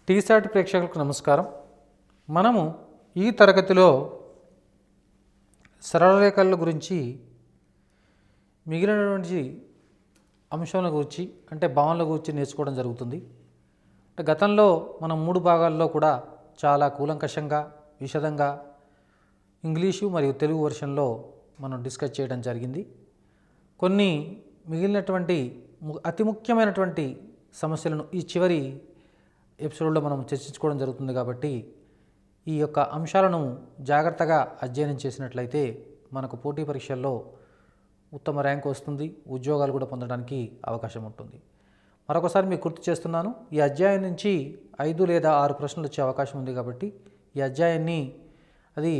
టీసాట్ ప్రేక్షకులకు నమస్కారం. మనము ఈ తరగతిలో సరళ రేఖల గురించి మిగిలినటువంటి అంశాల గురించి అంటే భావనల గురించి నేర్చుకోవడం జరుగుతుంది. అంటే గతంలో మనం 3 భాగాల్లో కూడా చాలా కూలంకషంగా విశదంగా ఇంగ్లీషు మరియు తెలుగు వర్షన్లో మనం డిస్కస్ చేయడం జరిగింది. కొన్ని మిగిలినటువంటి అతి ముఖ్యమైనటువంటి సమస్యలను ఈ చివరి ఎపిసోడ్లో మనం చర్చించుకోవడం జరుగుతుంది. కాబట్టి ఈ యొక్క అంశాలను జాగ్రత్తగా అధ్యయనం చేసినట్లయితే మనకు పోటీ పరీక్షల్లో ఉత్తమ ర్యాంక్ వస్తుంది, ఉద్యోగాలు కూడా పొందడానికి అవకాశం ఉంటుంది. మరొకసారి మీకు గుర్తు చేస్తున్నాను, ఈ అధ్యాయం నుంచి 5 లేదా 6 ప్రశ్నలు వచ్చే అవకాశం ఉంది. కాబట్టి ఈ అధ్యాయాన్ని అది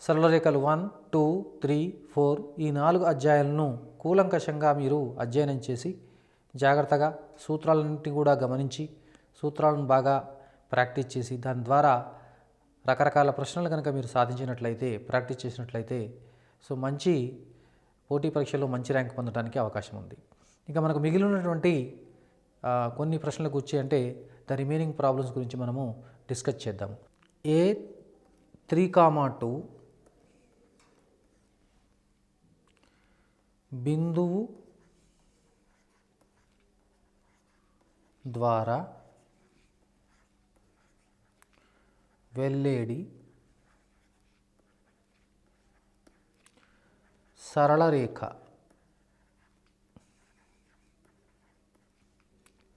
సరళ రేఖలు 1, 2, 3, 4 ఈ 4 అధ్యాయాలను కూలంకషంగా మీరు అధ్యయనం చేసి జాగ్రత్తగా సూత్రాలన్నింటినీ కూడా గమనించి సూత్రాలను బాగా ప్రాక్టీస్ చేసి దాని ద్వారా రకరకాల ప్రశ్నలు కనుక మీరు సాధించినట్లయితే ప్రాక్టీస్ చేసినట్లయితే మంచి పోటీ పరీక్షలో మంచి ర్యాంక్ పొందడానికి అవకాశం ఉంది. ఇక మనకు మిగిలినటువంటి కొన్ని ప్రశ్నల గురించి అంటే ద రిమైనింగ్ ప్రాబ్లమ్స్ గురించి మనము డిస్కస్ చేద్దాము. A3,2 బిందువు ద్వారా వెళ్ళేడి సరళ రేఖ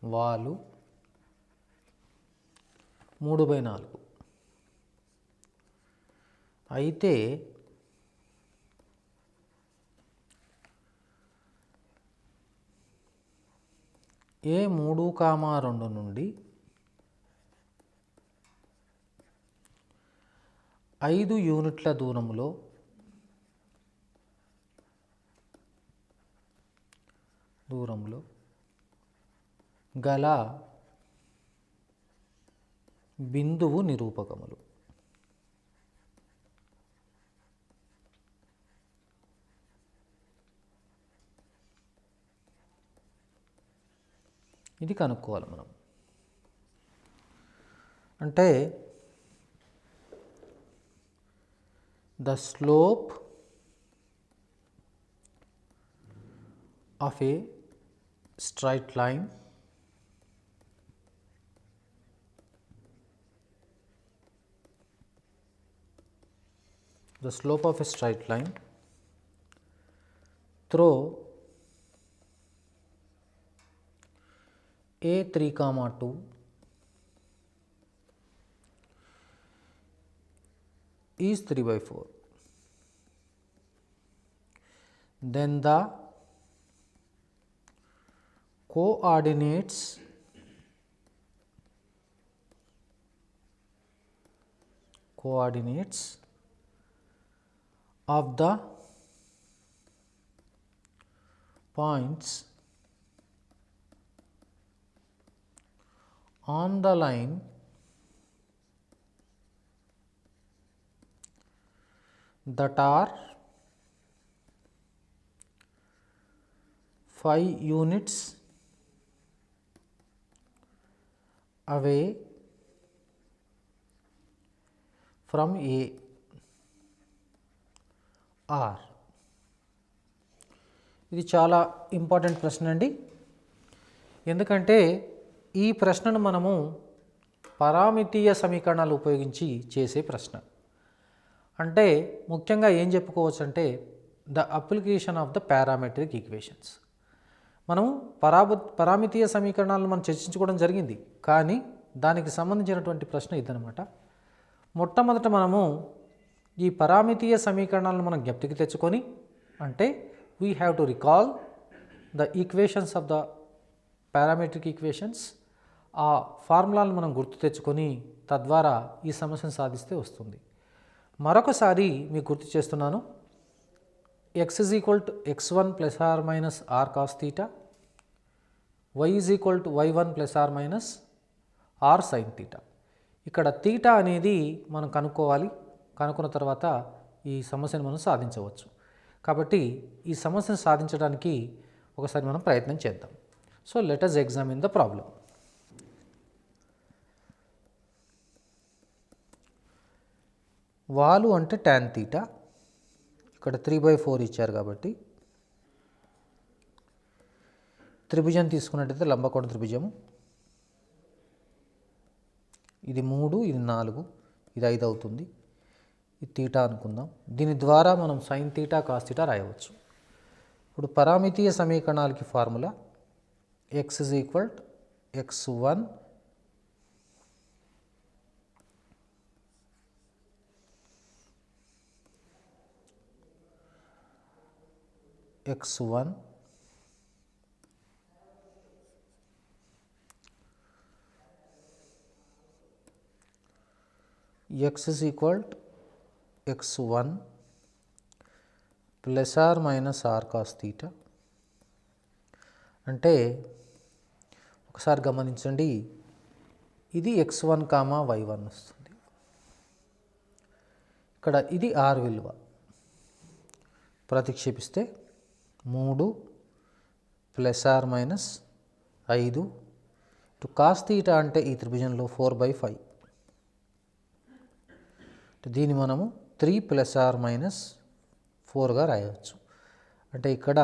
వాలు 3/4 అయితే A3,2 నుండి 5 యూనిట్ల దూరంలో గల బిందువు నిరూపకములు. ఇది కనుక్కోవాలి మనం. అంటే the slope of a straight line through A3,2 is 3/4. Then the coordinates of the points on the line that are 5 units away from A are. ఇది చాలా ఇంపార్టెంట్ ప్రశ్న అండి. ఎందుకంటే ఈ ప్రశ్నను మనము పరామితీయ సమీకరణాలు ఉపయోగించి చేసే ప్రశ్న. అంటే ముఖ్యంగా ఏం చెప్పుకోవచ్చు అంటే the application of the parametric equations. మనము పరామితీయ సమీకరణాలను మనం చర్చించుకోవడం జరిగింది, కానీ దానికి సంబంధించినటువంటి ప్రశ్న ఇదనమాట. మొట్టమొదట మనము ఈ పరామితీయ సమీకరణాలను మనం జ్ఞప్తికి తెచ్చుకొని అంటే we have to recall the equations of the parametric equations. ఆ ఫార్ములాలను మనం గుర్తు తెచ్చుకొని తద్వారా ఈ సమస్యను సాధిస్తే వస్తుంది. మరొకసారి మీకు గుర్తు చేస్తున్నాను, x = x1 ± r cos θ, y = y1 ± r sin θ. ఇక్కడ తీటా అనేది మనం కనుక్కోవాలి. కనుక్కున్న తర్వాత ఈ సమస్యను మనం సాధించవచ్చు. కాబట్టి ఈ సమస్యను సాధించడానికి ఒకసారి మనం ప్రయత్నం చేద్దాం. So let us examine the problem. వాలు అంటే tan తీటా, ఇక్కడ 3/4 ఇచ్చారు కాబట్టి త్రిభుజం తీసుకున్నట్టయితే లంబకోణ త్రిభుజము, ఇది 3, ఇది 4, ఇది 5 అవుతుంది. ఇది తీటా అనుకుందాం. దీని ద్వారా మనం సైన్ తీటా కాస్ తీటా రాయవచ్చు. ఇప్పుడు పరామితీయ సమీకరణాలకి formula x = x1 x1 x = x1 ± r cos θ. అంటే ఒకసారి గమనించండి, ఇది x1, y1 వస్తుంది. ఇక్కడ ఇది r విలువ ప్రతిక్షేపిస్తే 3 ± 5 ఇటు కాస్ తీటా అంటే ఈ త్రిభుజంలో 4/5. దీన్ని మనము 3 ± 4గా రాయవచ్చు. అంటే ఇక్కడ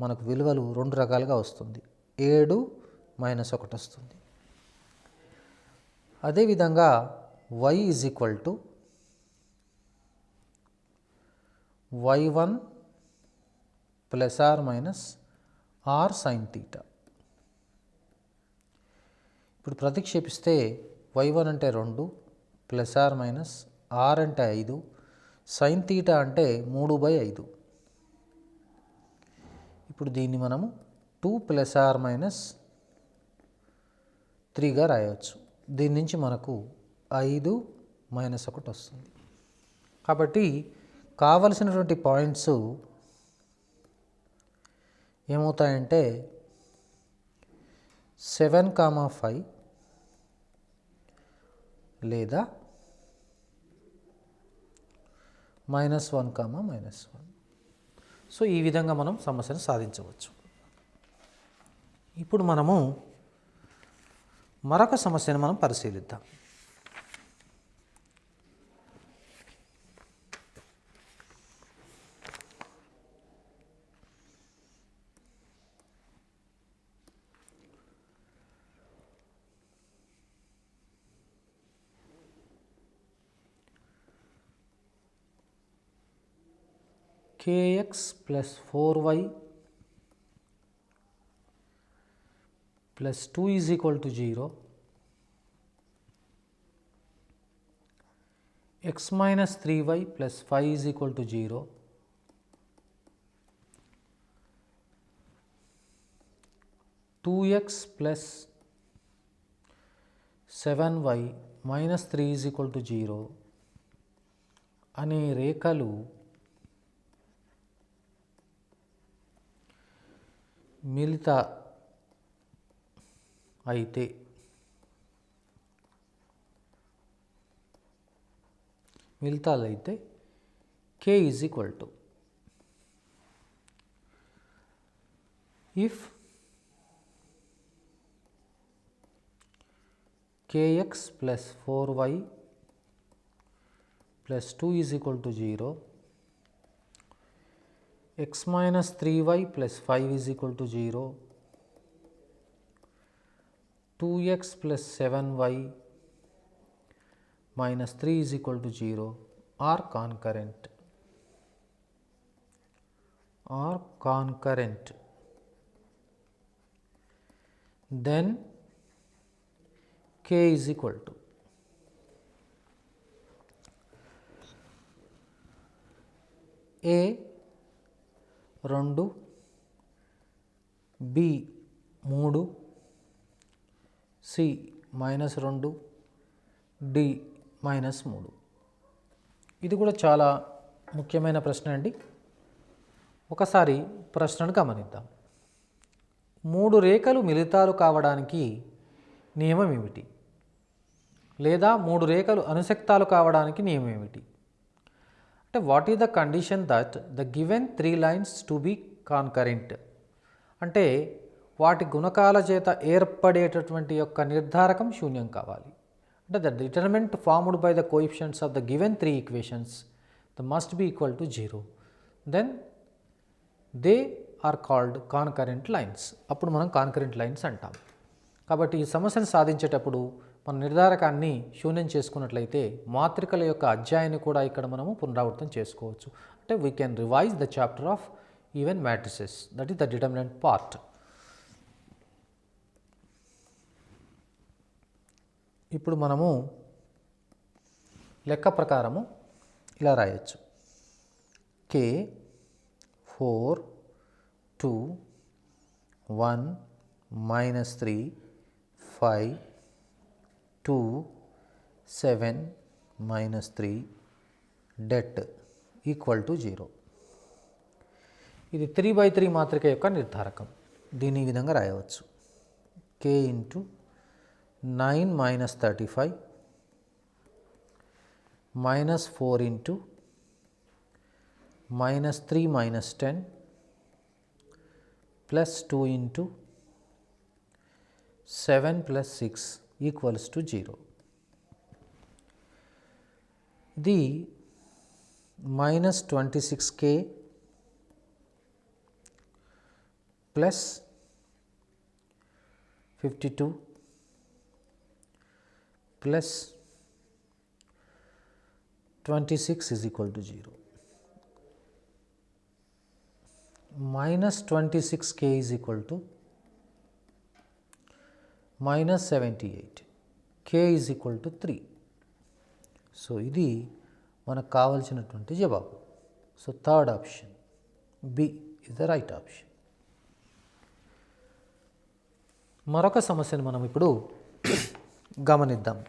మనకు విలువలు 2 రకాలుగా వస్తుంది, 7 - 1 వస్తుంది. అదేవిధంగా y = y1 ± r sin θ. ఇప్పుడు ప్రతిక్షేపిస్తే y1 అంటే 2 ± r అంటే 5, sin θ అంటే 3/5. ఇప్పుడు దీన్ని మనము 2 ± 3గా రాయవచ్చు. దీని నుంచి మనకు 5 - 1 వస్తుంది. కాబట్టి కావలసినటువంటి పాయింట్స్ ఏమవుతాయంటే 7, 5 లేదా -1, -1. సో ఈ విధంగా మనం సమస్యను సాధించవచ్చు. ఇప్పుడు మనము మరొక సమస్యను మనం పరిశీలిద్దాం. kx + 4y + 2 = 0, x - 3y + 5 = 0, 2x + 7y - 3 = 0 అనే రేఖలు మిళితాలైతే k = if kx + 4y + 2 = 0, x - 3y + 5 = 0, 2x + 7y - 3 = 0 are concurrent, then k = a 2, b 3, c -2, d -3. ఇది కూడా చాలా ముఖ్యమైన ప్రశ్న అండి. ఒకసారి ప్రశ్నను గమనిద్దాం. 3 రేఖలు మిళితాలు కావడానికి నియమం ఏమిటి? లేదా 3 రేఖలు అనుసక్తాలు కావడానికి నియమం ఏమిటి? అంటే what is the condition that the given 3 lines to be concurrent? అంటే వాటి గుణకాల చేత ఏర్పడేటటువంటి యొక్క నిర్ధారకం శూన్యం కావాలి. అంటే the determinant formed by the coefficients of the given three equations the must be equal to 0, then they are called concurrent lines. అప్పుడు మనం concurrent lines అంటాం. కాబట్టి ఈ సమస్యను సాధించేటప్పుడు మన నిర్ధారకాన్ని శూన్యం చేసుకున్నట్లయితే మాత్రికల యొక్క అధ్యాయాన్ని కూడా ఇక్కడ మనము పునరావృతం చేసుకోవచ్చు. అంటే we can revise the chapter of even matrices, that is the determinant part. ఇప్పుడు మనము లెక్క ప్రకారము ఇలా రాయొచ్చు. K 4 2 1 -3 5 2 7 -3 det equal to 0. ఇది 3/3 మాత్రిక యొక్క నిర్ధారకం. దీని ఈ విధంగా రాయవచ్చు. K into 9 - 35 -4 into -3 - 10 +2 into 7 + 6 equals to 0. ఇది -26K plus 52 plus 26 is equal to 0. -26K is equal to -78. K is equal to 3. So ఇది మనకు కావలసినటువంటి జవాబు. So third option B is the right option. మరొక సమస్యను మనం ఇప్పుడు గమనిద్దాం.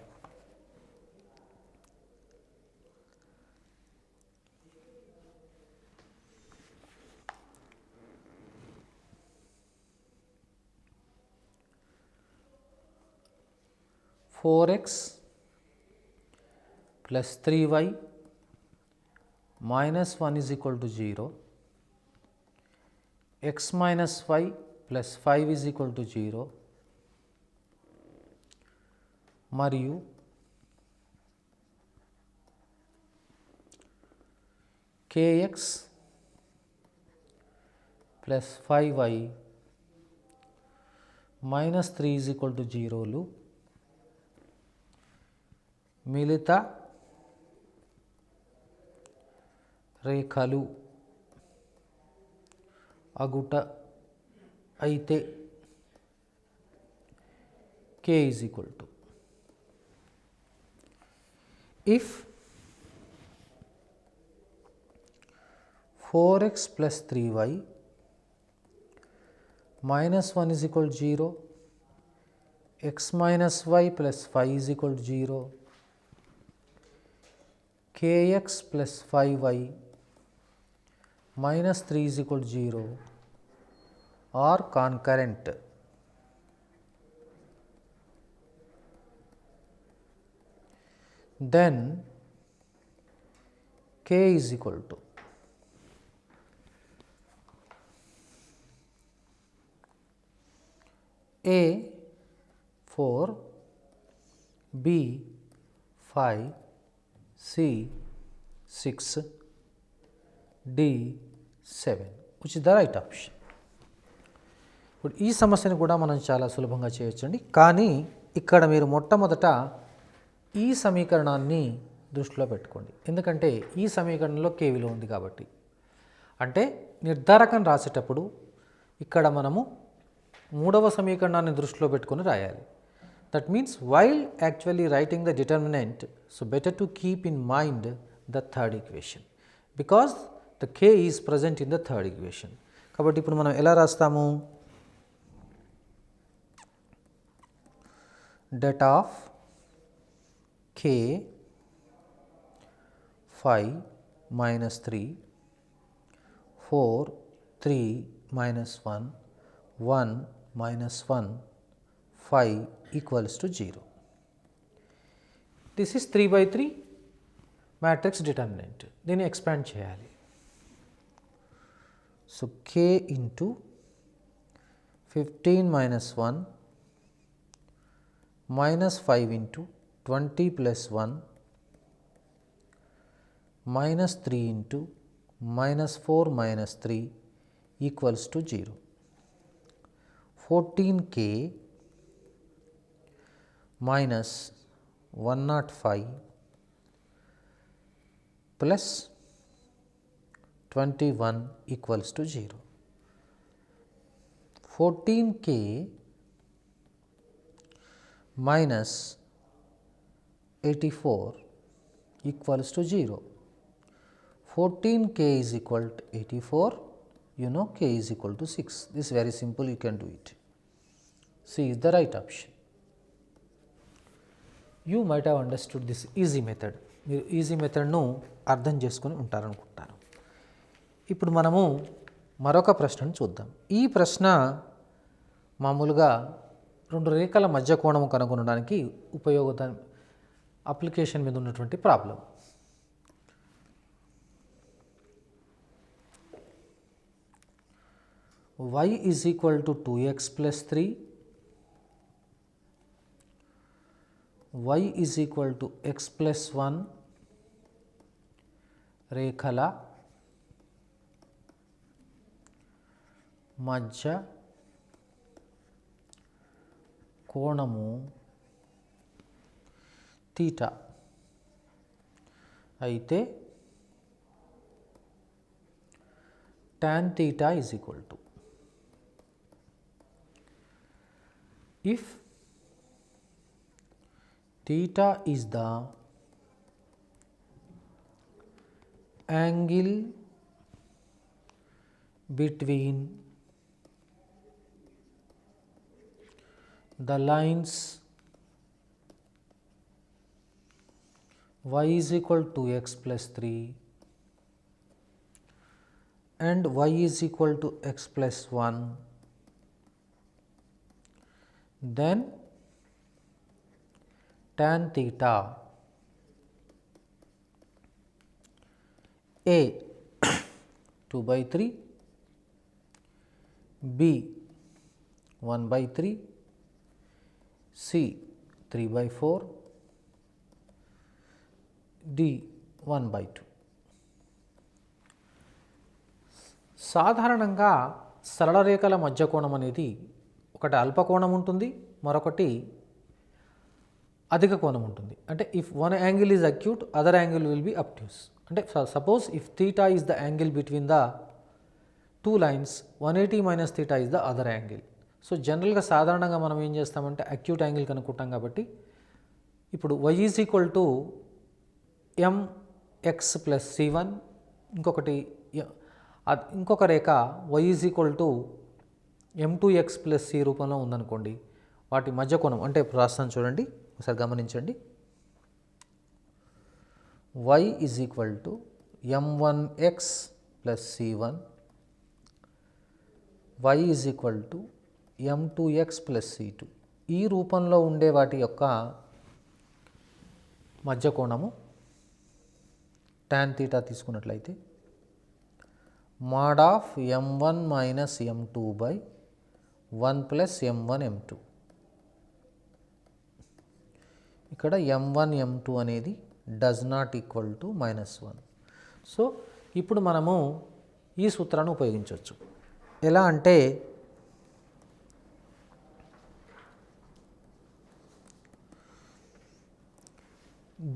(4x plus 3y minus 1 is equal to 0), x minus y plus 5 is equal to 0, మరియు kx plus 5y minus 3 is equal to 0లు మిలిత రేఖలు అగుట అయితే k is equal to, if 4x plus 3y minus 1 is equal to 0, x minus y plus 5 is equal to 0, kx plus 5y minus 3 is equal to 0 are concurrent. Then k is equal to A 4, B 5, C 6, D 7, which is the right option. ఇప్పుడు ఈ సమస్యను కూడా మనం చాలా సులభంగా చేయొచ్చండి. కానీ ఇక్కడ మీరు మొట్టమొదట ఈ సమీకరణాన్ని దృష్టిలో పెట్టుకోండి. ఎందుకంటే ఈ సమీకరణంలో k విలువ ఉంది కాబట్టి. అంటే నిర్ధారకం రాసేటప్పుడు ఇక్కడ మనము మూడవ సమీకరణాన్ని దృష్టిలో పెట్టుకొని రాయాలి. That means while actually writing the determinant, so better to keep in mind the third equation because the k is present in the third equation. కాబట్టి ఇప్పుడు మనం ఎలా రాస్తాము? Det of k 5 minus 3 4 3 minus 1 1 minus 1 5 equals to 0. This is 3/3 matrix determinant. దీన్ని expand చేయాలి. So k into 15 minus 1 minus 5 into 20 plus 1 minus 3 into minus 4 minus 3 equals to 0. 14k minus 105 plus 21 equals to 0. 14k minus 84 equals to 0. 14k is equal to 84, you know k is equal to 6. This is very simple, you can do it. C is the right option. You might have understood this easy method. మీరు easy మెథడ్ను అర్థం చేసుకుని ఉంటారనుకుంటాను. ఇప్పుడు మనము మరొక ప్రశ్నను చూద్దాం. ఈ ప్రశ్న మామూలుగా రెండు రేఖల మధ్య కోణము కనుగొనడానికి అప్లికేషన్ మీద ఉన్నటువంటి problem. y is equal to 2x plus 3, y is equal to x plus 1 రేఖల మధ్య కోణము తీటా అయితే tan theta is equal to, if theta is the angle between the lines y is equal to x plus 3 and y is equal to x plus 1, then tan theta A 2 by 3, B 1 by 3, C 3 by 4, D 1 by 2. సాధారణంగా సరళ రేఖల మధ్య కోణం అనేది ఒకటి అల్పకోణం ఉంటుంది, మరొకటి అధిక కోణం ఉంటుంది. అంటే if one angle is acute, other angle will be obtuse. అంటే suppose if theta is the angle between the two lines, 180 minus theta is the other angle. So జనరల్గా సాధారణంగా మనం ఏం చేస్తామంటే అక్యూట్ యాంగిల్ కనుక్కుంటాం. కాబట్టి ఇప్పుడు y is equal to mx plus c1, ఇంకొక రేఖ y is equal to m2x plus c రూపంలో ఉందనుకోండి. వాటి మధ్య కోణం అంటే రాస్తాను చూడండి, ఒకసారి గమనించండి. y is equal to m1x plus c1, y is equal to m2x plus c2. ఈ రూపంలో ఉండే వాటి యొక్క మధ్య కోణము tan theta తీసుకున్నట్లయితే mod of m1 minus m2 by 1 plus m1 m2. ఇక్కడ m1 m2 అనేది does not equal to -1. So ఇప్పుడు మనము ఈ సూత్రాన్ని ఉపయోగించవచ్చు. ఎలా అంటే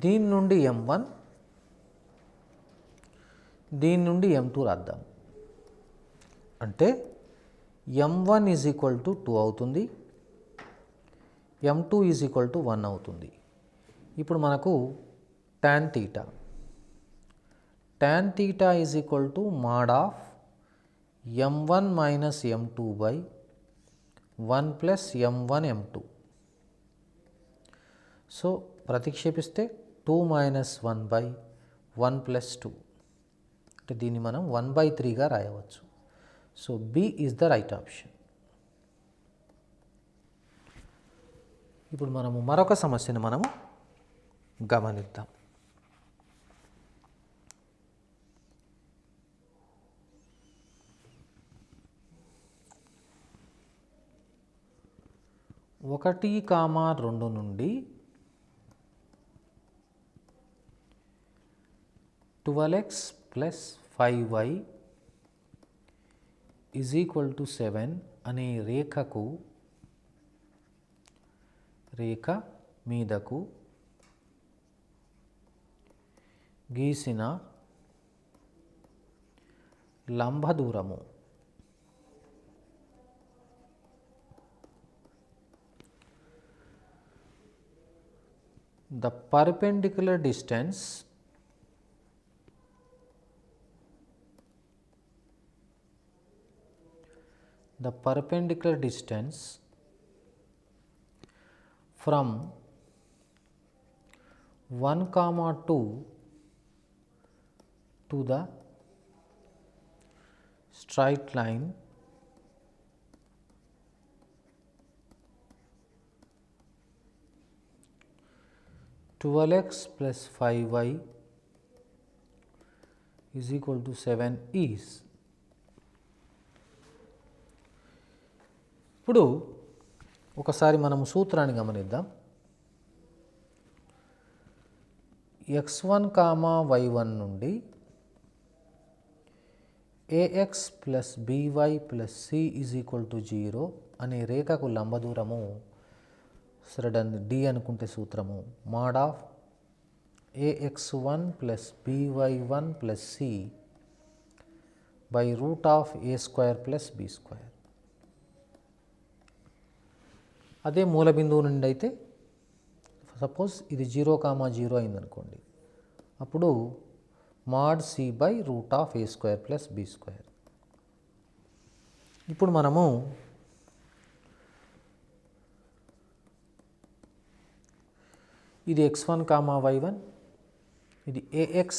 దీని నుండి m1, దీని నుండి m2 రాద్దాం. అంటే m1 ఈజ్ ఈక్వల్ టు 2 అవుతుంది, m2 ఈజ్ ఈక్వల్ టు 1 అవుతుంది. ఇప్పుడు మనకు tan theta is equal to mod of m1 minus m2 by 1 plus m1 m2. So ప్రతిక్షేపిస్తే 2 మైనస్ 1 బై 1 ప్లస్ 2, అంటే దీన్ని మనం 1/3గా రాయవచ్చు. So B is the right option. ఇప్పుడు మనము మరొక సమస్యను మనము గమనిద్దాం. ఒకటి కామా 2 నుండి 12x plus 5y is equal to 7 అనే రేఖ మీదకు గీసిన లంబ దూరము the perpendicular distance from 1, 2 to the straight line (12x plus 5y is equal to 7) is. ఇప్పుడు ఒకసారి మనం సూత్రాన్ని గమనిద్దాం. x1, y1 నుండి ax plus by plus c is equal to 0 అనే రేఖకు లంబ దూరము సరదాన్ని d అనుకుంటే సూత్రము mod of ax1 plus by1 plus c by root of a square plus b square. అదే మూల బిందువు నుండి అయితే సపోజ్ ఇది 0, 0 అయిందనుకోండి, అప్పుడు mod c by root of a square plus b square. ఇప్పుడు మనము ఇది x1, y1, ఇది ax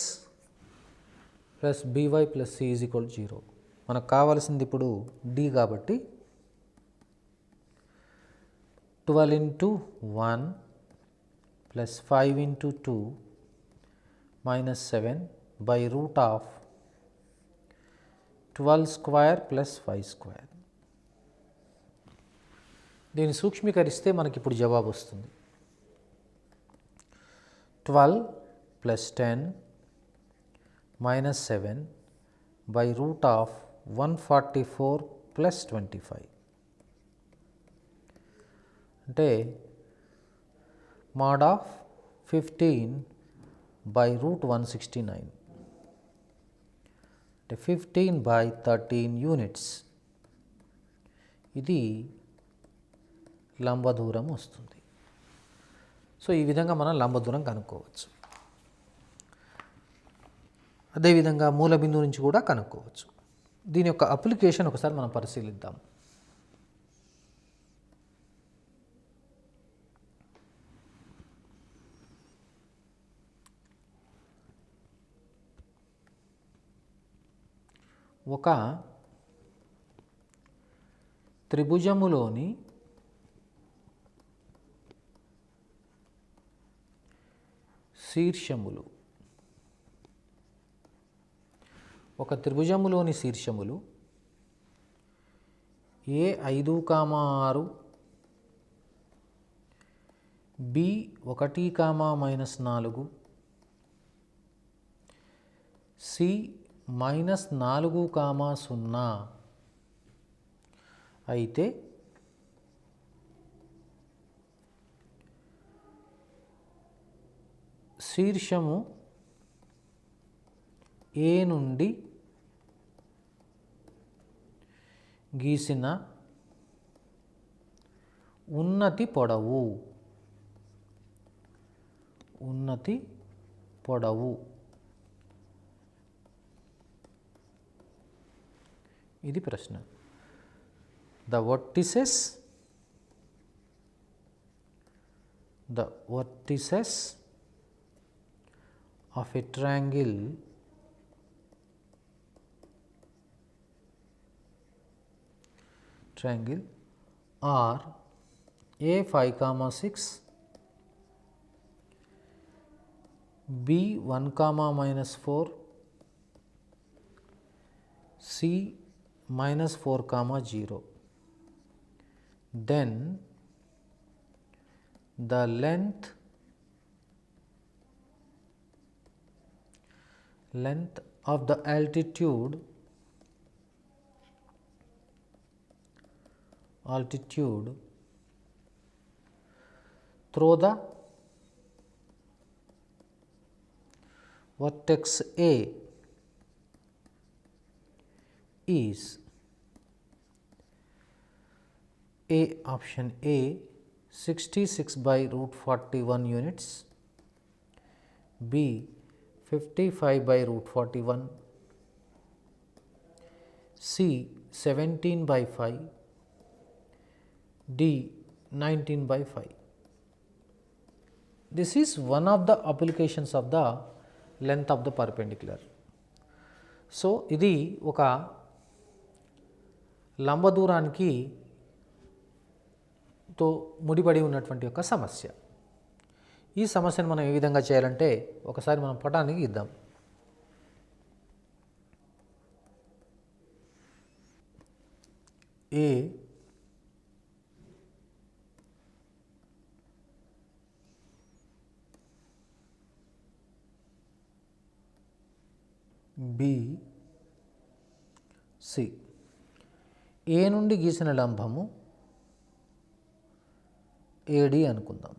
plus by plus c is equal 0. మనకు కావాల్సింది ఇప్పుడు d కాబట్టి 12 into 1 plus 5 into 2 minus 7 by root of 12 square plus 5 square. దీన్ని సూక్ష్మీకరిస్తే మనకి ఇప్పుడు జవాబు వస్తుంది. 12 plus 10 minus 7 by root of 144 plus 25. అంటే mod of 15 by root 169 అంటే 15 by 13 units. ఇది లంబ దూరం వస్తుంది. సో ఈ విధంగా మనం లంబ దూరం కనుక్కోవచ్చు. అదేవిధంగా మూల బిందువు నుంచి కూడా కనుక్కోవచ్చు. దీని యొక్క అప్లికేషన్ ఒకసారి మనం పరిశీలిద్దాం. ఒక త్రిభుజములోని శీర్షములు a 5, 6, b 1, -4, c -4, 0 అయితే శీర్షము a నుండి గీసిన ఉన్నతి పొడవు ఇది ప్రశ్న. The vertices of a triangle are a 5, 6, b 1, -4, c -4, 0. Then the length length of the altitude through the vertex A is A, option A, 66 by root 41 units, B, 55 by root 41, C, 17 by 5, D, 19 by 5. This is one of the applications of the length of the perpendicular. So ఇది ఒక లంబ దూరానికి తో ముడిపడి ఉన్నటువంటి ఒక సమస్య. ఈ సమస్యను మనం ఏ విధంగా చేయాలంటే ఒకసారి మనం పటాన్ని గీద్దాం. A B C. ఏ నుండి గీసిన లంబము ఏడి అనుకుందాం.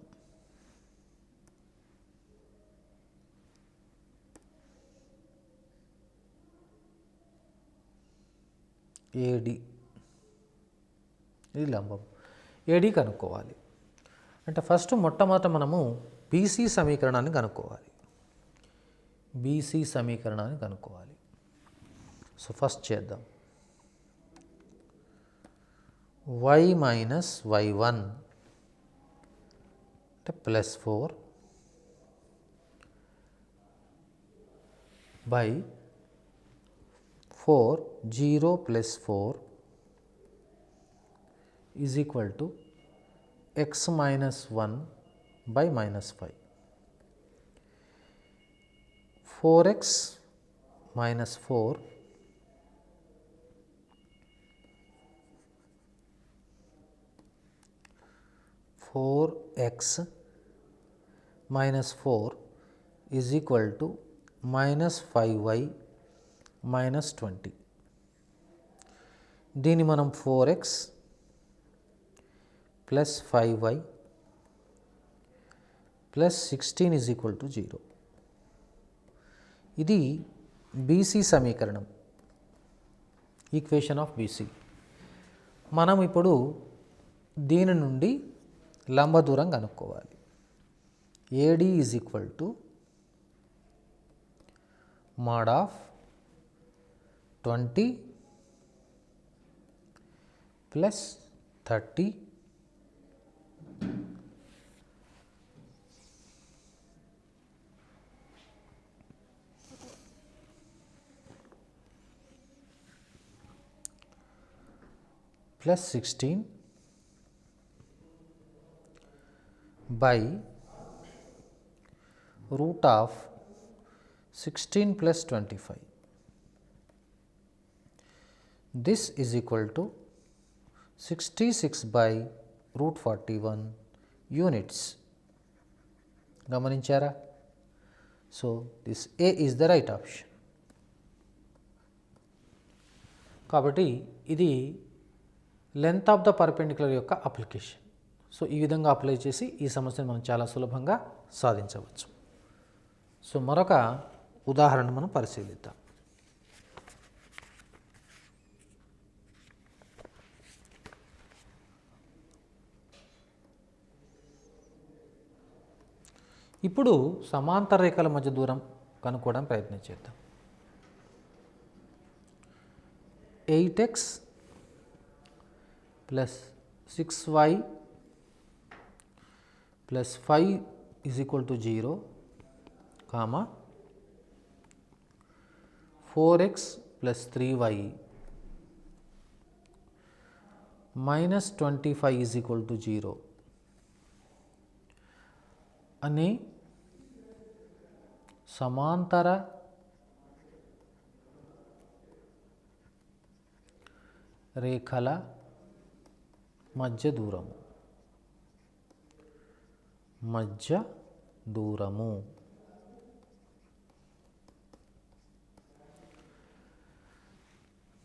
ఏడి ఇది లంబం. ఏడి కనుక్కోవాలి అంటే ఫస్ట్ మొట్టమొదట మనము బీసీ సమీకరణాన్ని కనుక్కోవాలి. బీసీ సమీకరణాన్ని కనుక్కోవాలి. సో ఫస్ట్ చేద్దాం. y మైనస్ y1 అంటే plus 4 by 4 0 plus 4 is equal to x minus 1 by minus 5. 4x minus 4 4x minus 4 is equal to minus 5y minus 20. దీన్ని మనం 4x plus 5y plus 16 is equal to 0. ఇది BC సమీకరణం, equation of BC. మనం ఇప్పుడు దీని నుండి లంబ దూరం కనుక్కోవాలి. AD is equal to mode of 20 plus 30 plus 16 by root of 16 plus 25. This is equal to 66 by root 41 units. గమనించారా? So this A is the right option. కాబట్టి ఇది లెంత్ ఆఫ్ ద పర్పెండిక్యులర్ యొక్క అప్లికేషన్. సో ఈ విధంగా apply చేసి ఈ సమస్యను మనం చాలా సులభంగా సాధించవచ్చు. సో మరొక ఉదాహరణ మనం పరిశీలిద్దాం. ఇప్పుడు సమాంతర రేఖల మధ్య దూరం కనుక్కోవడం ప్రయత్నం చేద్దాం. 8x plus 6y plus 5 is equal to 0, comma 4x plus 3y minus 25 is equal to 0 అనే సమాంతర రేఖల మధ్య దూరము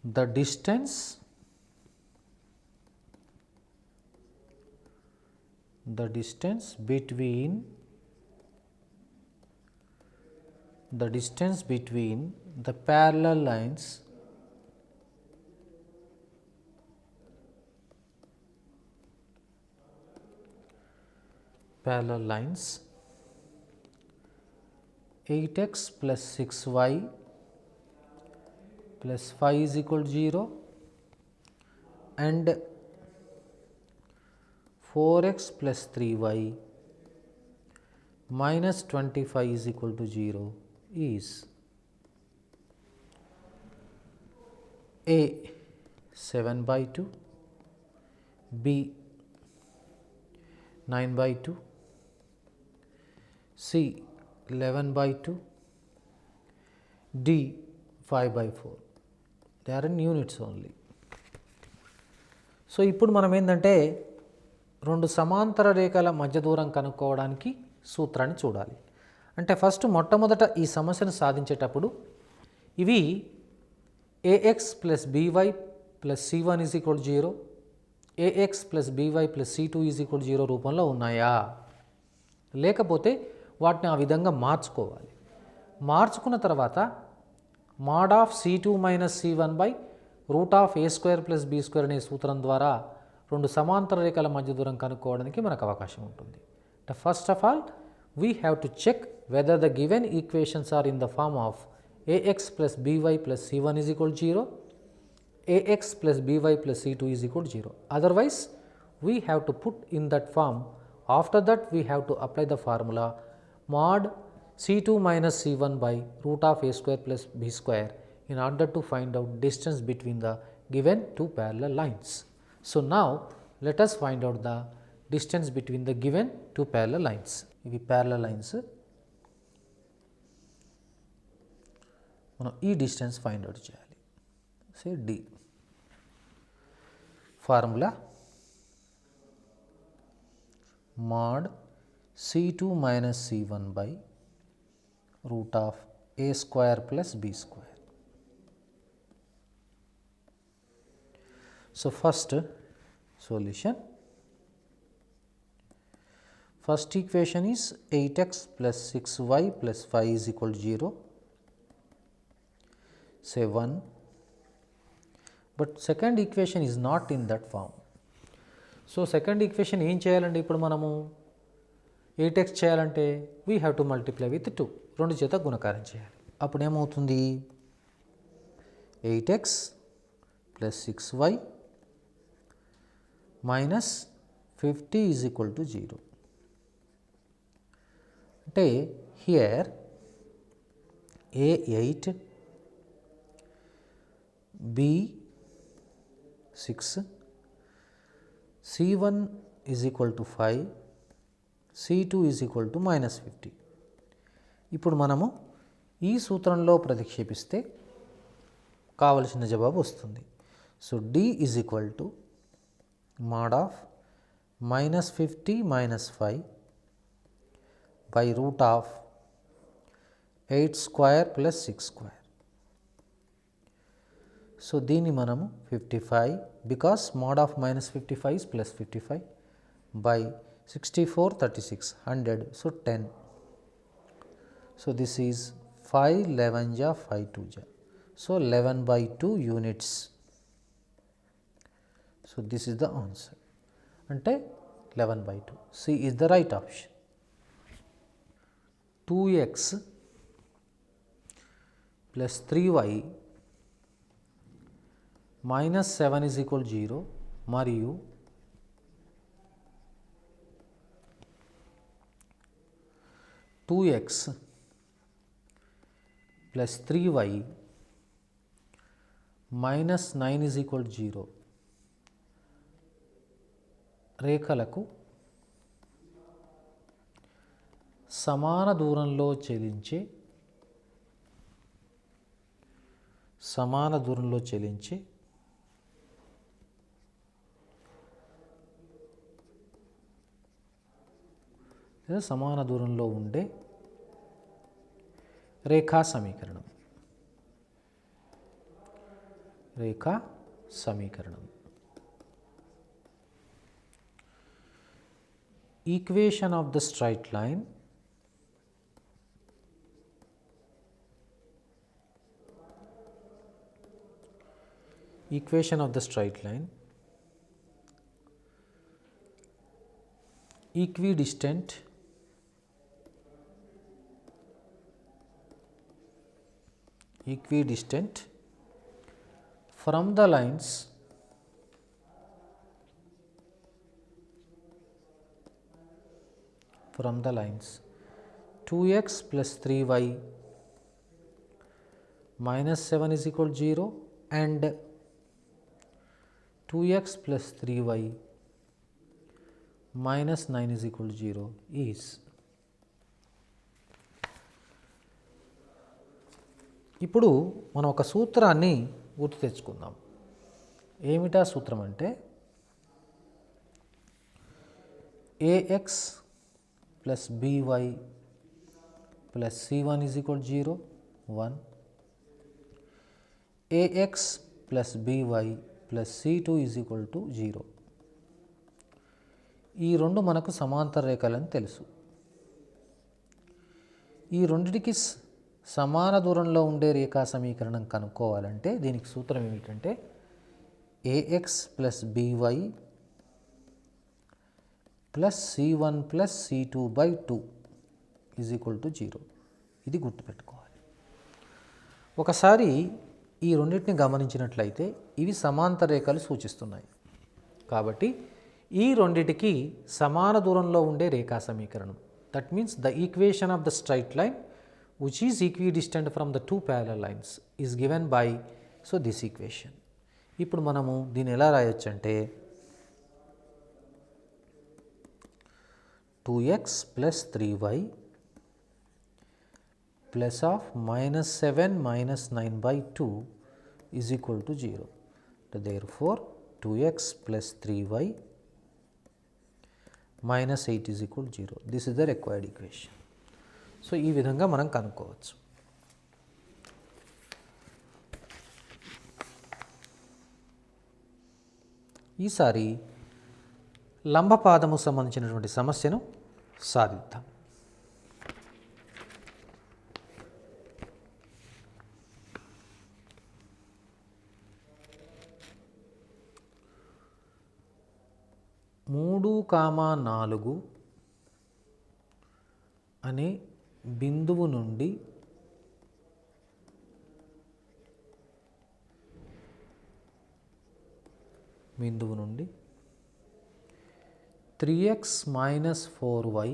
the distance between the parallel lines parallel lines 8x plus 6y plus 5 is equal to 0 and 4x plus 3y minus 25 is equal to 0 is A 7 by 2, B 9 by 2, C 11 by 2, D 5 by 4. They are in units only. So ఇప్పుడు మనం ఏంటంటే రెండు సమాంతర రేఖల మధ్య దూరం కనుక్కోవడానికి సూత్రాన్ని చూడాలి. అంటే ఫస్ట్ మొట్టమొదట ఈ సమస్యను సాధించేటప్పుడు ఇవి ax plus by plus c1 is equal 0, ax plus by plus c2 is equal 0 రూపంలో ఉన్నాయా, లేకపోతే వాటిని ఆ విధంగా మార్చుకోవాలి. మార్చుకున్న తర్వాత mod of c2 minus c1 by root of a square plus b square అనే సూత్రం ద్వారా రెండు సమాంతర రేఖల మధ్య దూరం కనుక్కోవడానికి మనకు అవకాశం ఉంటుంది. First of all we have to check whether the given equations are in the form of ax plus by plus c1 is equal 0, ax plus by plus c2 is equal 0. Otherwise we have to put in that form. After that we have to apply the formula mod c2 minus c1 by root of a square plus b square in order to find out distance between the given two parallel lines. So now let us find out the distance between the given two parallel lines. ఇవి parallel lines. మనం ఈ distance find out చేయాలి. సే d. Formula mod c2 minus c1 by root of a square plus b square. So first solution, first equation is 8x plus 6y plus 5 is equal to 0, say 1, but second equation is not in that form. So second equation ఏం చేయాలండి, ఇప్పుడు మనము 8x చేయాలంటే we have to multiply with 2, 2 చేత గుణకారం చేయాలి. అప్పుడు ఏమవుతుంది, 8x plus 6y minus 50 is equal to 0. అంటే here a 8, b 6, c1 is equal to 5, c2 is equal to minus 50. ఇప్పుడు మనము ఈ సూత్రంలో ప్రతిక్షేపిస్తే కావలసిన జవాబు వస్తుంది. So d is equal to mod of minus 50 minus 5 by root of 8 square plus 6 square. So దీన్ని మనము 55 because mod of minus 55 is plus 55 by 64 36 100, so 10. So this is 5 11 ja 5 2 ja, so 11 by 2 units. So this is the answer, ante 11 by 2. C is the right option. 2x plus 3y minus 7 is equal 0 మరియు 2x plus 3y minus 9 is equal to 0 రేఖలకు సమాన దూరంలో చెలించే లేదా సమాన దూరంలో ఉండే రేఖా సమీకరణం. రేఖా సమీకరణం. Equation of the straight line equidistant from the lines 2x plus 3y minus 7 is equal to 0 and 2x plus 3y minus 9 is equal to 0 is. ఇప్పుడు మనం ఒక సూత్రాన్ని గుర్తు తెచ్చుకుందాం. ఏమిటా సూత్రం అంటే ax plus by plus c1 is equal to 0 1, ax plus by plus c2 is equal to 0. ఈ రెండు మనకు సమాంతర రేఖలని తెలుసు. ఈ రెండిటికి సమాన దూరంలో ఉండే రేఖా సమీకరణం కనుక్కోవాలంటే దీనికి సూత్రం ఏమిటంటే ax plus by plus c1 plus c2 by 2 is equal to 0. ఇది గుర్తుపెట్టుకోవాలి. ఒకసారి ఈ రెండింటిని గమనించినట్లయితే ఇవి సమాంతర రేఖలు సూచిస్తున్నాయి. కాబట్టి ఈ రెండిటికి సమాన దూరంలో ఉండే రేఖా సమీకరణం, that means the equation of the straight line which is equidistant from the two parallel lines is given by this equation. ఇప్పుడు మనము దీన్ని ఎలా రాయొచ్చు అంటే 2x plus 3y plus of minus 7 minus 9 by 2 is equal to 0. Therefore, 2x plus 3y minus 8 is equal to 0. This is the required equation. So ఈ విధంగా మనం కనుక్కోవచ్చు. ఈసారి లంబపాదము సంబంధించినటువంటి సమస్యను సాధిద్దాం. మూడు కామా 4 అనే బిందువు నుండి బిందువు నుండి 3x minus 4y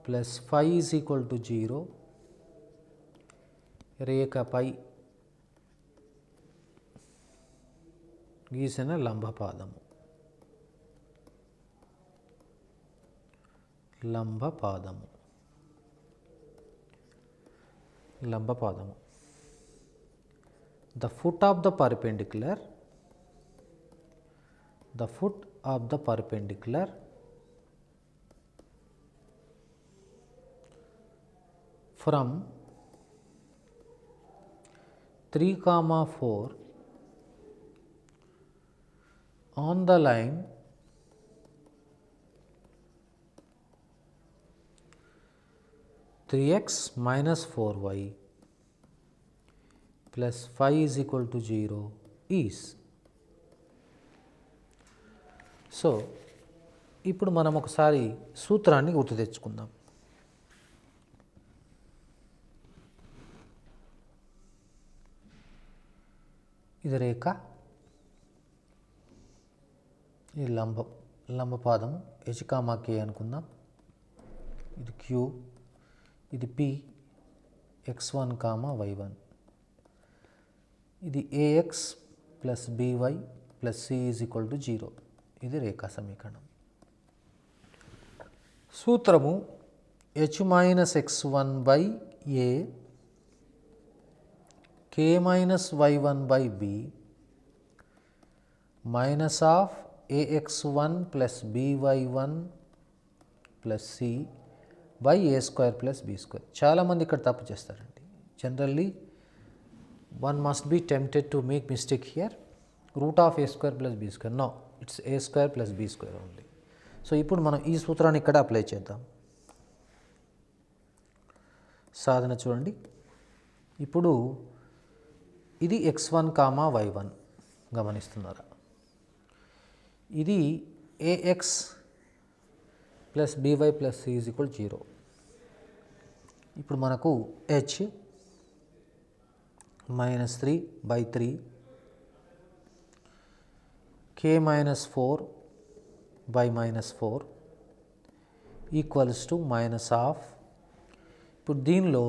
plus 5 is equal to 0 రేఖపై గీసిన లంబపాదము. లంబపాదము the foot of the perpendicular from 3, 4 on the line 3x minus 4y plus 5 is equal to 0 is. So ఇప్పుడు మనం ఒకసారి సూత్రాన్ని గుర్తు తెచ్చుకుందాం. ఇది రేఖ, ఇది లంబపాదము h, k అనుకుందాం. ఇది q, ఇది p, x1, y1. ఇది ax plus by plus c is equal to 0. ఇది రేఖా సమీకరణం. సూత్రము h minus x1 by a k minus y1 by b minus of ax1 plus by1 plus c by a square plus b square. చాలామంది ఇక్కడ తప్పు చేస్తారండి. Generally one must be tempted to make mistake here. Root of a square plus b square. No, it's a square plus b square only. So ఇప్పుడు మనం ఈ సూత్రాన్ని ఇక్కడ apply చేద్దాం. సాధన చూడండి. ఇప్పుడు ఇది x1 కామా y1 గమనిస్తున్నారా. ఇది ax plus by plus c is equal 0. ఇప్పుడు మనకు h -3/3 k -4/-4 ఈక్వల్స్ టు -12. ఇప్పుడు దీనిలో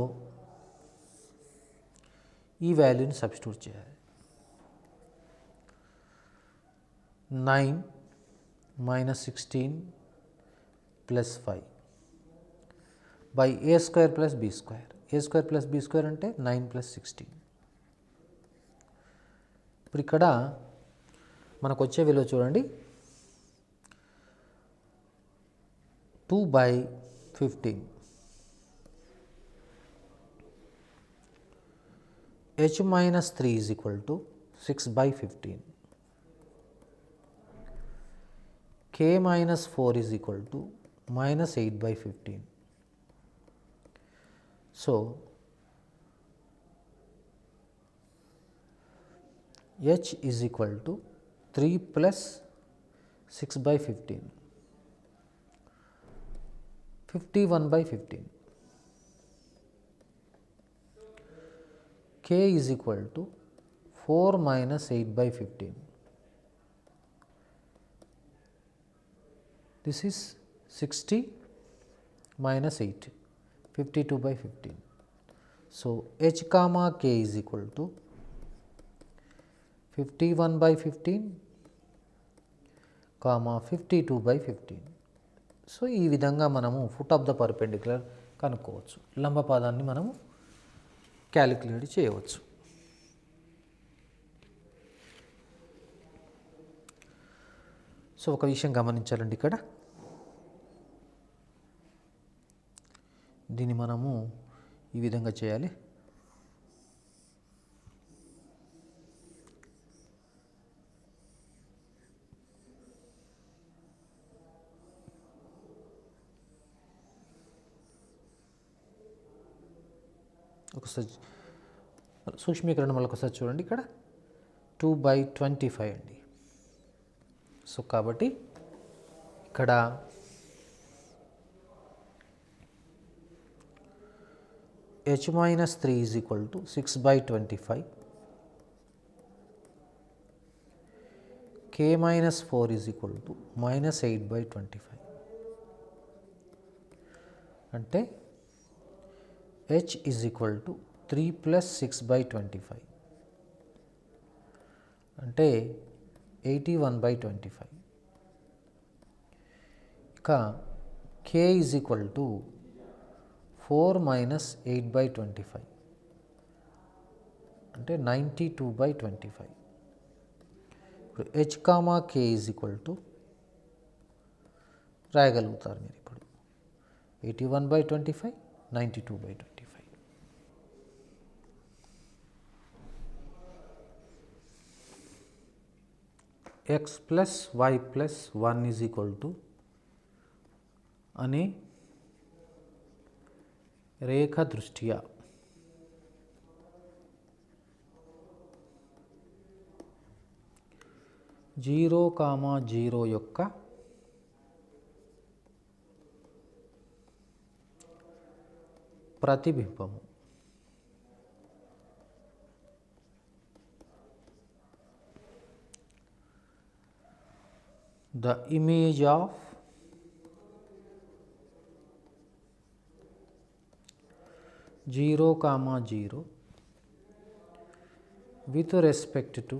ఈ వాల్యూని సబ్స్టిట్యూట్ చేయాలి. 9 - 16 + 5 by a square plus b square. a square plus b square అంటే 9 + 16. ఇప్పుడు ఇక్కడ మనకు వచ్చే విలువ చూడండి, 2/15. h - 3 is equal to 6/15. k - 4 is equal to -8/15. So h is equal to 3 + 6/15, 51/15. k is equal to 4 - 8/15. This is 60 - 8, 52/15. So h comma k is equal to 51/15 comma 52/15. So ఈ విధంగా మనము ఫుట్ ఆఫ్ ద పర్పెండిక్యులర్ కనుక్కోవచ్చు. లంబ పాదాన్ని మనము calculate చేయవచ్చు. So ఒక విషయం గమనించాలండి, ఇక్కడ దీన్ని మనము ఈ విధంగా చేయాలి. ఒకసారి సూక్ష్మీకరణ మళ్ళీ ఒకసారి చూడండి. ఇక్కడ 2/25 అండి. సో కాబట్టి ఇక్కడ h - 3 is equal to 6/25, k - 4 is equal to -8/25. అంటే h ఈజ్ ఈక్వల్ టు 3 + 6/25 అంటే 81/25. ఇక k ఈజ్ ఈక్వల్ టు 4 - 8/25 అంటే 92/25. ఇప్పుడు h comma k is equal to రాయగలుగుతారు మీరు ఇప్పుడు 81/25, 92/25. x + y + 1 is equal to అనే రేఖ దృష్ట్యా జీరో కామా 0 యొక్క ప్రతిబింబము the image of zero comma 0 with respect to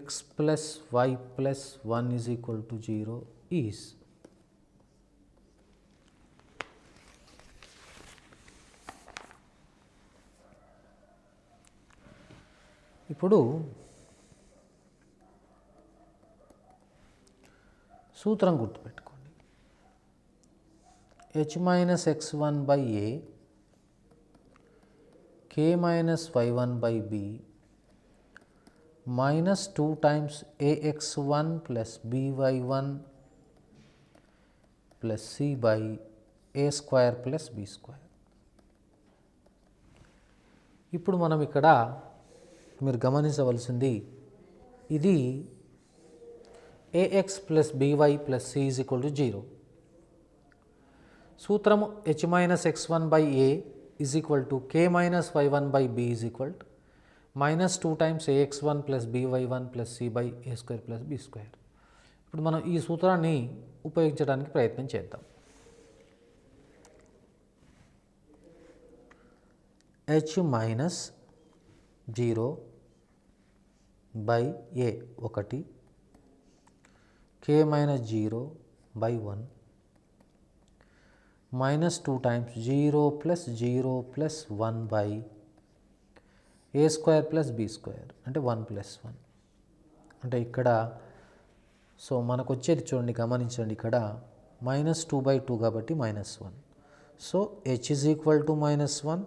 x plus y plus 1 is equal to 0 is ఇప్పుడు సూత్రం గుర్తుపెట్టుకోండి. h - x1/a k minus y1 by b minus 2 times ax1 plus by1 plus c by a square plus b square. ఇప్పుడు మనం ఇక్కడ మీరు గమనించవలసింది, ఇది ax plus by plus c is equal to 0. సూత్రము h minus x1 by a is equal to k minus y1 by b is equal to minus 2 times ax1 plus by1 plus c by a square plus b square. ఇప్పుడు మనం ఈ సూత్రాన్ని ఉపయోగించడానికి ప్రయత్నం చేద్దాం. h minus 0 by a 1, k minus 0 by 1 minus 2 times 0 plus 1 by a square plus b square అంటే 1 plus 1. అంటే ఇక్కడ సో మనకు వచ్చేది చూడండి, గమనించండి, ఇక్కడ minus 2 by 2 కాబట్టి minus 1. So h is equal to minus 1,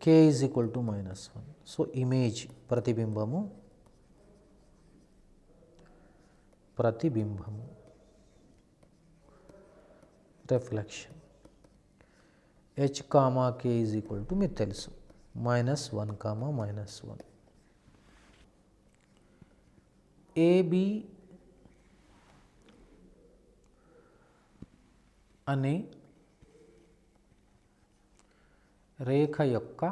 k is equal to minus 1. So image ప్రతిబింబము reflection h comma k is equal to మీకు తెలుసు minus 1 కామా minus 1. AB అనే రేఖ యొక్క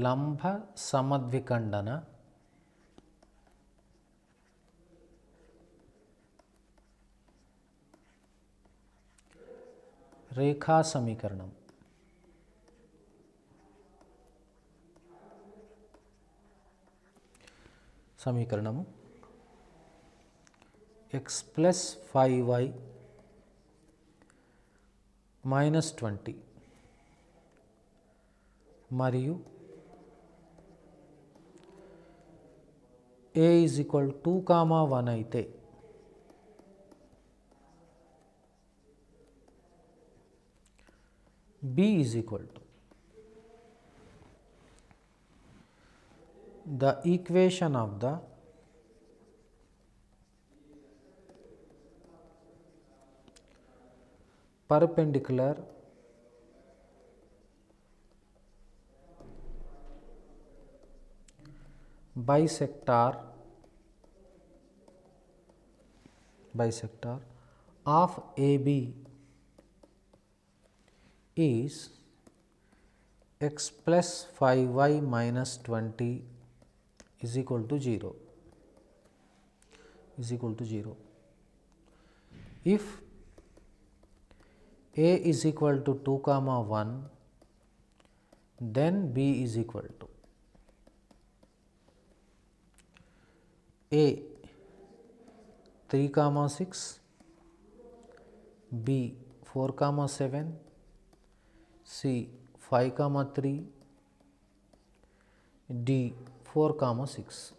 లంబ సమద్విఖండన రేఖా సమీకరణం సమీకరణము x plus 5y minus 20 మరియు a is equal to 2, 1 అయితే b is equal to the equation of the perpendicular bisector of AB is x plus 5y minus 20 is equal to 0. If a is equal to 2, 1, then b is equal to a 3, 6, b 4, 7, c 5, 3, d 4, 6.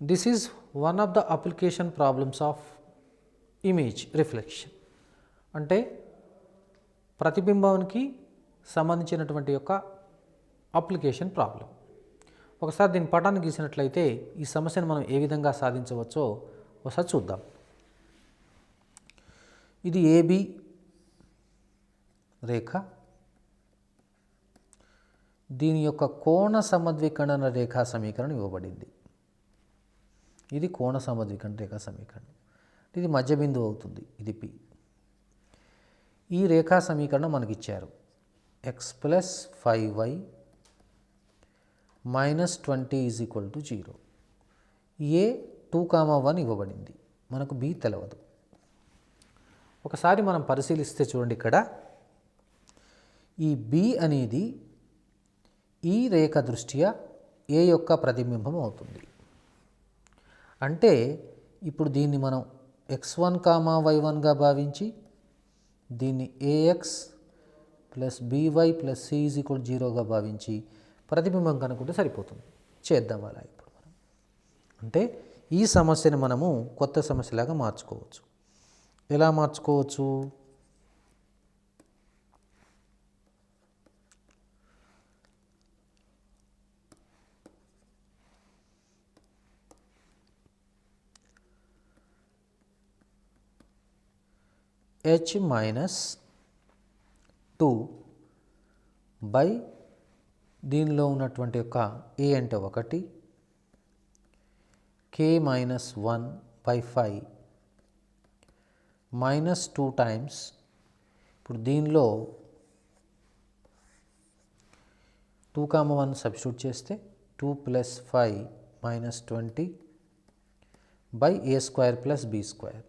This is one of the application problems of image reflection. అంటే ప్రతిబింబానికి సంబంధించినటువంటి యొక్క application problem. ఒకసారి దీని పటాన్ని గీసినట్లయితే ఈ సమస్యను మనం ఏ విధంగా సాధించవచ్చో ఒకసారి చూద్దాం. ఇది ఏబి రేఖ, దీని యొక్క కోణ సమద్విఖండన రేఖా సమీకరణం ఇవ్వబడింది. ఇది కోణ సమద్విఖండన రేఖా సమీకరణం. ఇది మధ్య బిందువు అవుతుంది, ఇది P. ఈ రేఖా సమీకరణం మనకి ఇచ్చారు. x plus 5y minus 20 is equal to 0. A 2, 1 ఇవ్వబడింది, మనకు B తెలవదు. ఒకసారి మనం పరిశీలిస్తే చూడండి, ఇక్కడ ఈ B అనేది ఈ రేఖ దృష్ట్యా A యొక్క ప్రతిబింబం అవుతుంది. అంటే ఇప్పుడు దీన్ని మనం x1, y1 గా భావించి దీన్ని ax plus by plus c is equal 0గా భావించి ప్రతిబింబం కనుక్కుంటే సరిపోతుంది. చేద్దాం అలా ఇప్పుడు మనం. అంటే ఈ సమస్యను మనము కొత్త సమస్యలాగా మార్చుకోవచ్చు. ఎలా మార్చుకోవచ్చు? h మైనస్ 2 బై దీనిలో ఉన్నటువంటి యొక్క a అంటే 1, k minus 1 by 5 minus 2 times. ఇప్పుడు దీనిలో 2, 1 సబ్స్టిట్యూట్ చేస్తే 2 plus 5 minus 20 by a square plus b square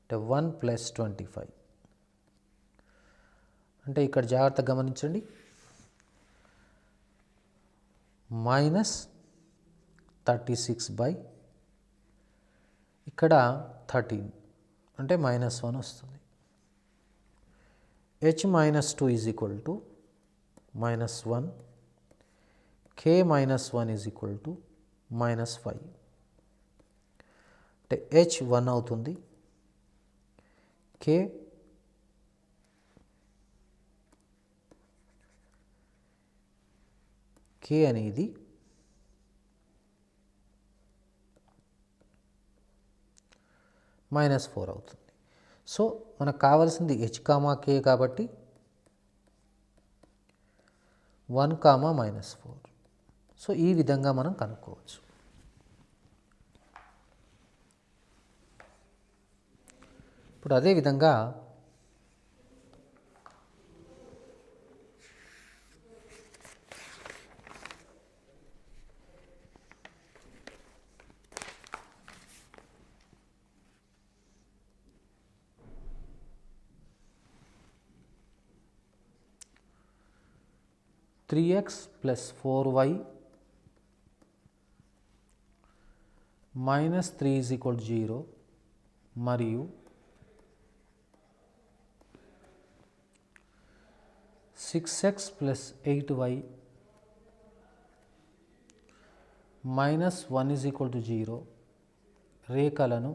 అంటే 1 ప్లస్ 25. అంటే ఇక్కడ జాగ్రత్తగా గమనించండి, మైనస్ 36 బై ఇక్కడ 13 అంటే మైనస్ 1 వస్తుంది. h minus 2 is equal to minus 1, k minus 1 is equal to minus 5 అంటే h 1 అవుతుంది, k అనేది మైనస్ 4 అవుతుంది. సో మనకు కావాల్సింది h, k కాబట్టి 1, మైనస్ 4. సో ఈ విధంగా మనం కనుక్కోవచ్చు. ఇప్పుడు అదేవిధంగా 3x plus 4y minus 3 is equal 0 మరియు 6x plus 8y minus 1 is equal to 0 రేఖలను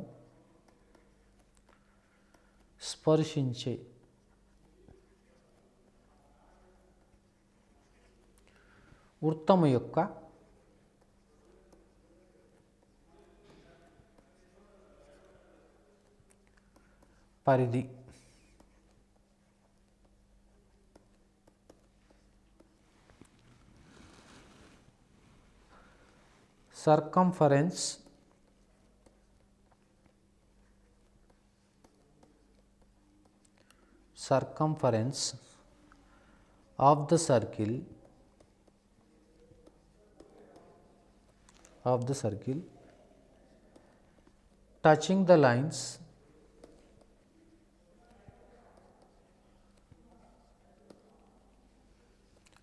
స్పర్శించే వృత్తము యొక్క పరిధి. circumference of the circle touching the lines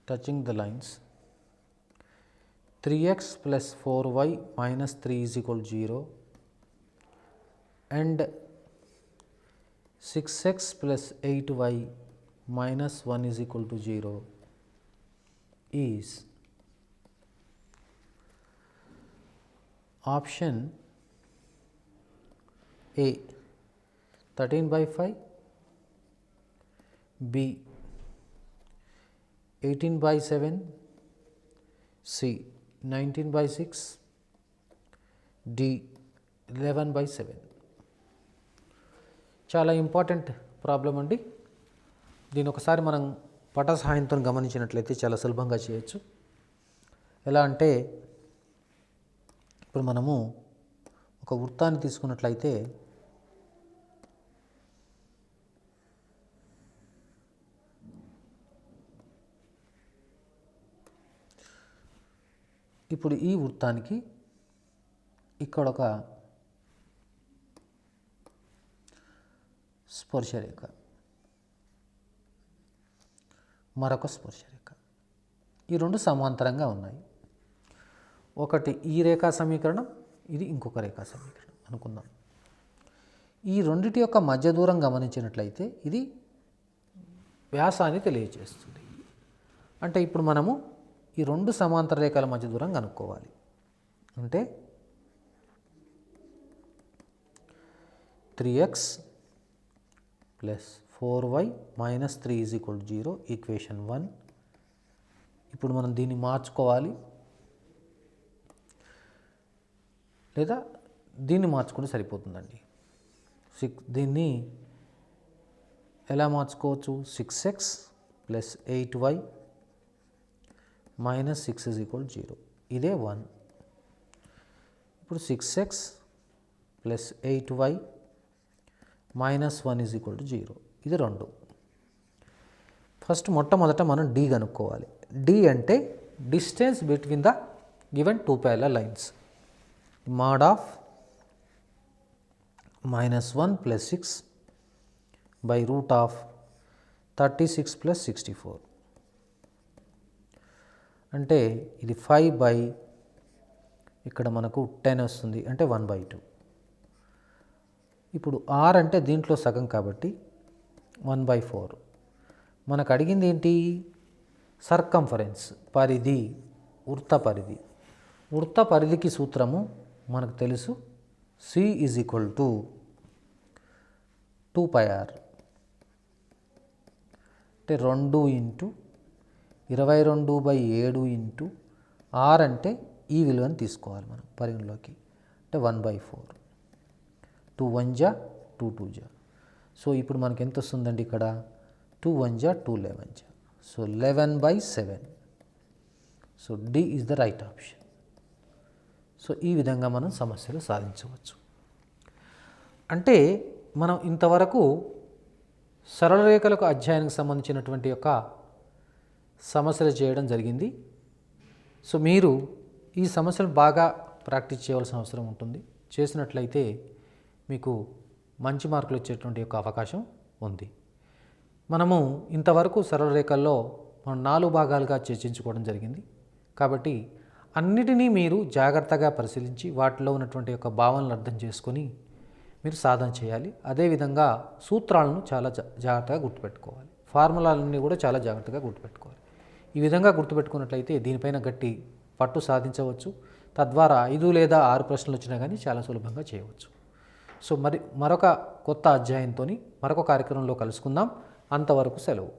touching the lines 3x plus 4y minus 3 is equal to 0 and 6x plus 8y minus 1 is equal to 0 is option A 13/5, B 18/7, C 19/6, D 11/7. చాలా important problem అండి. దీని ఒకసారి మనం పట సహాయంతో గమనించినట్లయితే చాలా సులభంగా చేయొచ్చు. ఎలా అంటే ఇప్పుడు మనము ఒక వృత్తాన్ని తీసుకున్నట్లయితే ఇప్పుడు ఈ వృత్తానికి ఇక్కడ ఒక స్పర్శరేఖ, మరొక స్పర్శరేఖ, ఈ రెండు సమాంతరంగా ఉన్నాయి. ఒకటి ఈ రేఖా సమీకరణం, ఇది ఇంకొక రేఖా సమీకరణం అనుకుందాం. ఈ రెండిటి యొక్క మధ్య దూరం గమనించినట్లయితే ఇది వ్యాసాన్ని తెలియజేస్తుంది. అంటే ఇప్పుడు మనము ఈ రెండు సమాంతర రేఖల మధ్య దూరం కనుక్కోవాలి. అంటే 3x plus 4y minus 3 is equal to 0 equation 1. ఇప్పుడు మనం దీన్ని మార్చుకోవాలి, లేదా దీన్ని మార్చుకుంటే సరిపోతుందండి. దీన్ని ఎలా మార్చుకోవచ్చు? 6x plus 8y minus 6 is equal 0. ఇదే 1. ఇప్పుడు 6x plus 8y minus 1 is equal to 0. ఇది 2. ఫస్ట్ మొట్టమొదట మనం d కనుక్కోవాలి. d అంటే distance between the given two parallel lines. mod of minus 1 plus 6 by root of 36 plus 64. అంటే ఇది 5 by ఇక్కడ మనకు 10 వస్తుంది, అంటే 1/2. ఇప్పుడు r అంటే దీంట్లో సగం కాబట్టి 1/4. మనకు అడిగింది ఏంటి? సర్కంఫరెన్స్, పరిధి, వృత్త పరిధి. వృత్త పరిధికి సూత్రము మనకు తెలుసు, c is equal to 2πr. అంటే 2 ఇంటూ 22/7 ఇంటూ r అంటే ఈ విలువను తీసుకోవాలి మనం పరిగణలోకి, అంటే 1/4. 2 1 జా 2 2 జా. సో ఇప్పుడు మనకి ఎంత వస్తుందండి? ఇక్కడ 2 1 జా 2 11 జా. So 11/7. So D is the right option. సో ఈ విధంగా మనం సమస్యలు సాధించవచ్చు. అంటే మనం ఇంతవరకు సరళ రేఖలకు అధ్యాయానికి సంబంధించినటువంటి యొక్క సమస్యలు చేయడం జరిగింది. సో మీరు ఈ సమస్యలు బాగా ప్రాక్టీస్ చేయవలసిన అవసరం ఉంటుంది. చేసినట్లయితే మీకు మంచి మార్కులు వచ్చేటువంటి యొక్క అవకాశం ఉంది. మనము ఇంతవరకు సరళ రేఖల్లో మనం 4 భాగాలుగా చర్చించుకోవడం జరిగింది. కాబట్టి అన్నిటినీ మీరు జాగ్రత్తగా పరిశీలించి వాటిలో ఉన్నటువంటి యొక్క భావనలు అర్థం చేసుకొని మీరు సాధన చేయాలి. అదేవిధంగా సూత్రాలను చాలా జాగ్రత్తగా గుర్తుపెట్టుకోవాలి. ఫార్ములాలన్నీ కూడా చాలా జాగ్రత్తగా గుర్తుపెట్టుకోవాలి. ఈ విధంగా గుర్తుపెట్టుకున్నట్లయితే దీనిపైన గట్టి పట్టు సాధించవచ్చు. తద్వారా 5 లేదా 6 ప్రశ్నలు వచ్చినా కానీ చాలా సులభంగా చేయవచ్చు. సో మరొక కొత్త అధ్యాయంతో మరొక కార్యక్రమంలో కలుసుకుందాం. అంతవరకు సెలవు.